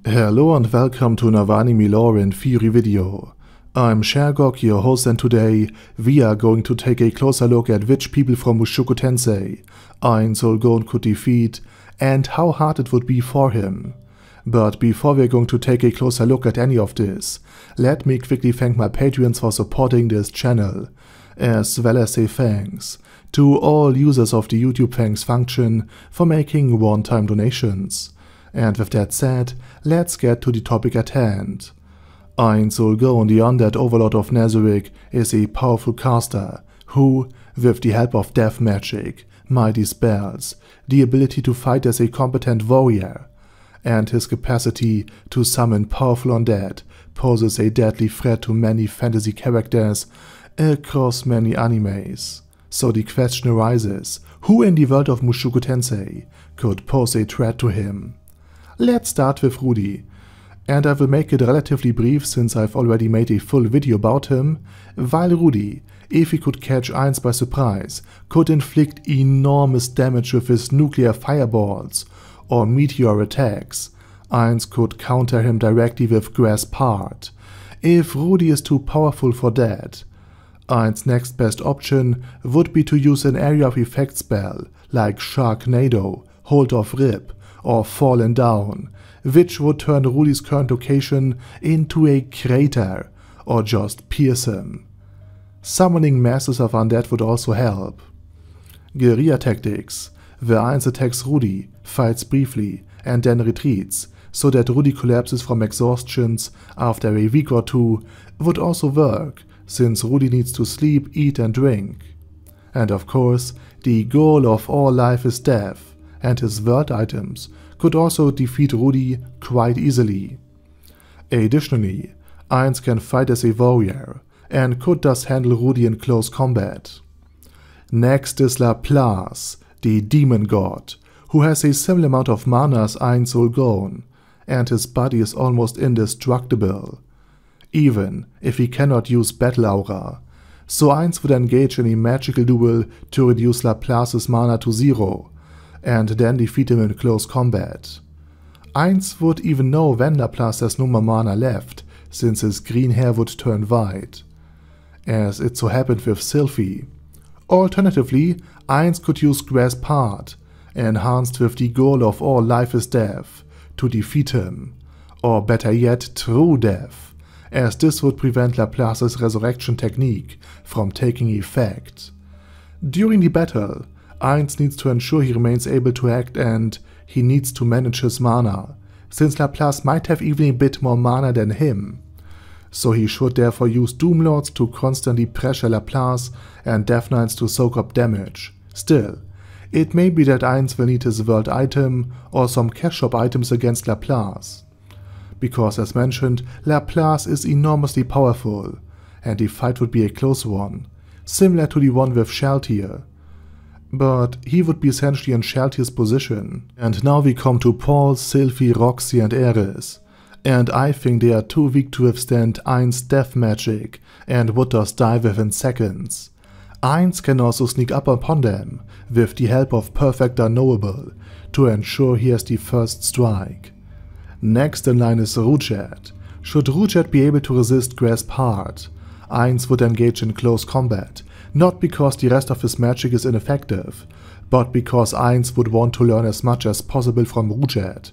Hello and welcome to another anime lore and theory video. I'm Shergok, your host, and today we are going to take a closer look at which people from Mushoku Tensei Ainz Ooal Gown could defeat and how hard it would be for him. But before we're going to take a closer look at any of this, let me quickly thank my Patreons for supporting this channel, as well as say thanks to all users of the YouTube thanks function for making one-time donations. And with that said, let's get to the topic at hand. Ainz Ooal Gown, the undead overlord of Nazarick, is a powerful caster who, with the help of death magic, mighty spells, the ability to fight as a competent warrior, and his capacity to summon powerful undead, poses a deadly threat to many fantasy characters across many animes. So the question arises, who in the world of Mushoku Tensei could pose a threat to him? Let's start with Rudy, and I will make it relatively brief since I've already made a full video about him. While Rudy, if he could catch Ainz by surprise, could inflict enormous damage with his nuclear fireballs or meteor attacks, Ainz could counter him directly with Grasp Hard. If Rudy is too powerful for that, Ainz's next best option would be to use an area of effect spell like Sharknado, Hold of Rip, or Fallen Down, which would turn Rudy's current location into a crater or just pierce him. Summoning masses of undead would also help. Guerrilla tactics, where Ainz attacks Rudy, fights briefly, and then retreats, so that Rudy collapses from exhaustion after a week or two, would also work, since Rudy needs to sleep, eat and drink. And of course, the goal of all life is death, and his world items could also defeat Rudy quite easily. Additionally, Ainz can fight as a warrior, and could thus handle Rudy in close combat. Next is Laplace, the demon god, who has a similar amount of mana as Ainz Ooal Gown, and his body is almost indestructible, even if he cannot use battle aura, so Ainz would engage in a magical duel to reduce Laplace's mana to 0, and then defeat him in close combat. Ainz would even know when Laplace has no more mana left, since his green hair would turn white, as it so happened with Sylphie. Alternatively, Ainz could use Grasp Hard, enhanced with the goal of all life is death, to defeat him, or better yet, true death, as this would prevent Laplace's resurrection technique from taking effect. During the battle, Ainz needs to ensure he remains able to act, and he needs to manage his mana, since Laplace might have even a bit more mana than him. So he should therefore use Doomlords to constantly pressure Laplace and Death Knights to soak up damage. Still, it may be that Ainz will need his world item or some cash shop items against Laplace. Because as mentioned, Laplace is enormously powerful, and the fight would be a close one, similar to the one with Shaltier. But he would be essentially in Shaltier's position. And now we come to Paul, Sylphie, Roxy and Ares, and I think they are too weak to withstand Ainz's death magic and would thus die within seconds. Ainz can also sneak up upon them with the help of Perfect Unknowable to ensure he has the first strike. Next in line is Rujet. Should Rujet be able to resist Grasp Hard, Ainz would engage in close combat, not because the rest of his magic is ineffective, but because Ainz would want to learn as much as possible from Rujet,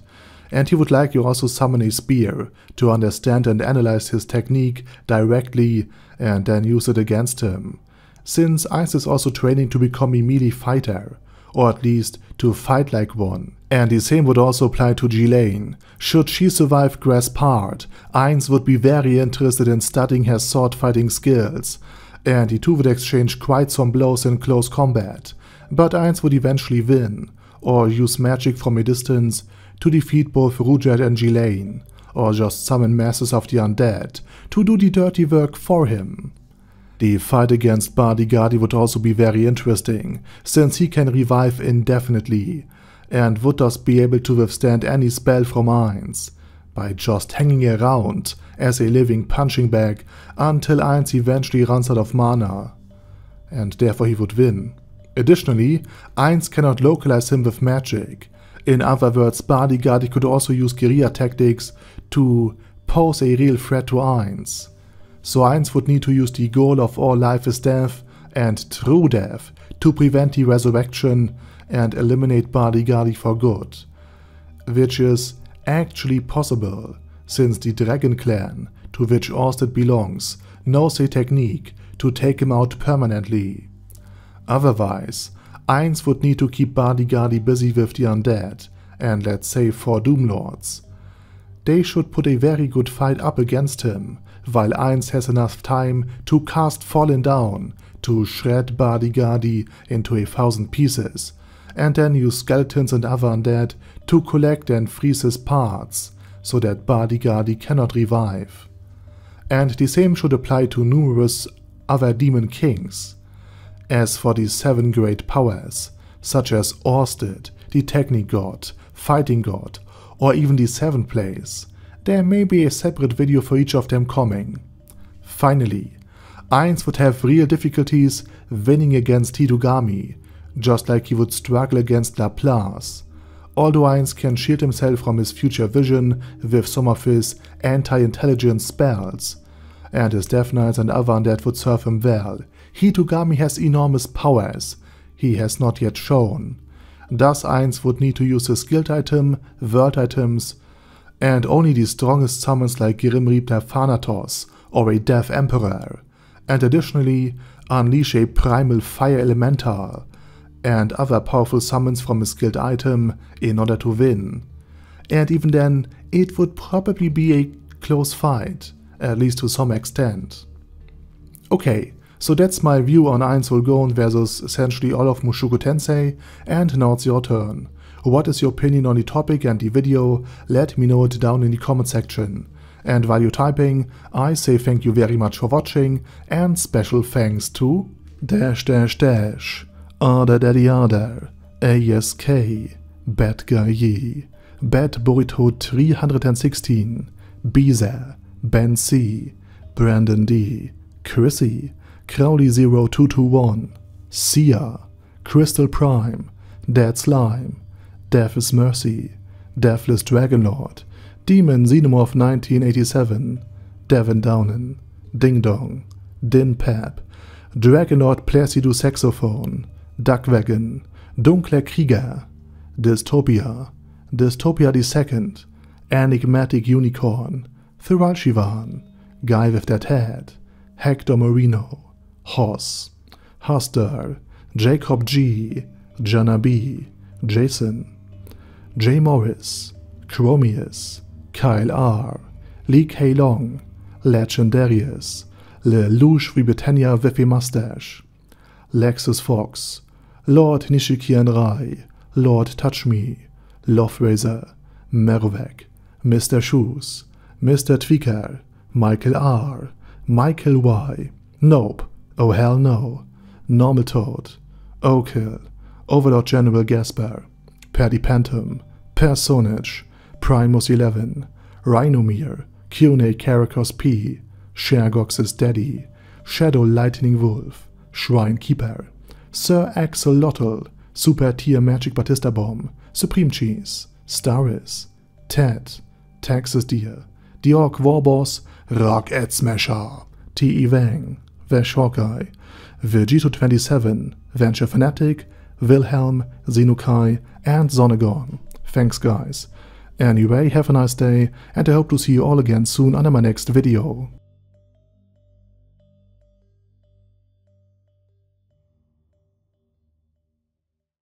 and he would likely also summon a spear to understand and analyze his technique directly and then use it against him, since Ainz is also training to become a melee fighter, or at least to fight like one. And the same would also apply to Ghislaine. Should she survive Grasp Hard, Ainz would be very interested in studying her sword fighting skills, and the two would exchange quite some blows in close combat, but Ainz would eventually win, or use magic from a distance to defeat both Rujet and Ghislaine, or just summon masses of the undead to do the dirty work for him. The fight against Bardigadi would also be very interesting, since he can revive indefinitely, and would thus be able to withstand any spell from Ainz, by just hanging around as a living punching bag until Ainz eventually runs out of mana, and therefore he would win. Additionally, Ainz cannot localize him with magic, In other words, Bodyguard could also use guerrilla tactics to pose a real threat to Ainz. So Ainz would need to use the goal of all life is death and true death to prevent the resurrection and eliminate Bodyguard for good. Which is actually possible, since the Dragon Clan, to which Orsted belongs, knows a technique to take him out permanently. Otherwise, Ainz would need to keep Bodyguard busy with the undead, and let's say 4 Doomlords. They should put a very good fight up against him, while Ainz has enough time to cast Fallen Down to shred Bodyguard into 1,000 pieces, and then use skeletons and other undead to collect and freeze his parts, so that Bodyguard cannot revive. And the same should apply to numerous other demon kings. As for the 7 great powers, such as Orsted, the Technic God, Fighting God, or even the 7th place, there may be a separate video for each of them coming. Finally, Ainz would have real difficulties winning against Hitogami, just like he would struggle against Laplace, although Ainz can shield himself from his future vision with some of his anti-intelligence spells, and his Death Knights and other undead would serve him well. Hitogami has enormous powers he has not yet shown. Thus Ainz would need to use his guild item, world items, and only the strongest summons like Grim Reaper Thanatos or a Death Emperor, and additionally unleash a primal fire elemental and other powerful summons from his guild item in order to win. And even then, it would probably be a close fight, at least to some extent. Okay, so that's my view on Ainz Ooal Gown versus essentially all of Mushoku Tensei, and now it's your turn. What is your opinion on the topic and the video? Let me know it down in the comment section. And while you're typing, I say thank you very much for watching, and special thanks to Other Daddy Other, ASK, Bad Guy Yi, Bad Burrito 316, Beezer, Ben C, Brandon D, Chrissy, Crowley 0221, Sia, Crystal Prime, Dead Slime, Death is Mercy, Deathless Dragonlord, Demon Xenomorph 1987, Devin Downen, Ding Dong, Din Pep, Dragonlord Placido Saxophone, Duckwagon, Dunkler Krieger, Dystopia, Dystopia II, Enigmatic Unicorn, Thiralshivan, Guy with That Head, Hector Marino, Hoss, Huster, Jacob G, Jana B, Jason, J. Morris, Chromius, Kyle R, Lee K. Long, Legendarius, Le Louche Britannia with a Mustache, Lexus Fox, Lord Nishikian Rai, Lord Touch Me, Loverazor, Mervek, Mr. Shoes, Mr. Tweaker, Michael R, Michael Y, Nope, Oh Hell No, Normal Toad, Okill, Overlord General Gasper, Paddy Pantum, Personage, Primus 11, Rhinomere, Cune Caracos P, Shergox's Daddy, Shadow Lightning Wolf, Shrine Keeper, Sir Axolotl, Super Tier Magic Batista Bomb, Supreme Cheese, Staris, Ted, Texas Deer, The Orc Warboss, Rock Ed Smasher, T.E. Wang, Vash Hawkeye, Vegito 27, Venture Fanatic, Wilhelm, Zenukai, and Zonegon. Thanks guys. Anyway, have a nice day, and I hope to see you all again soon under my next video.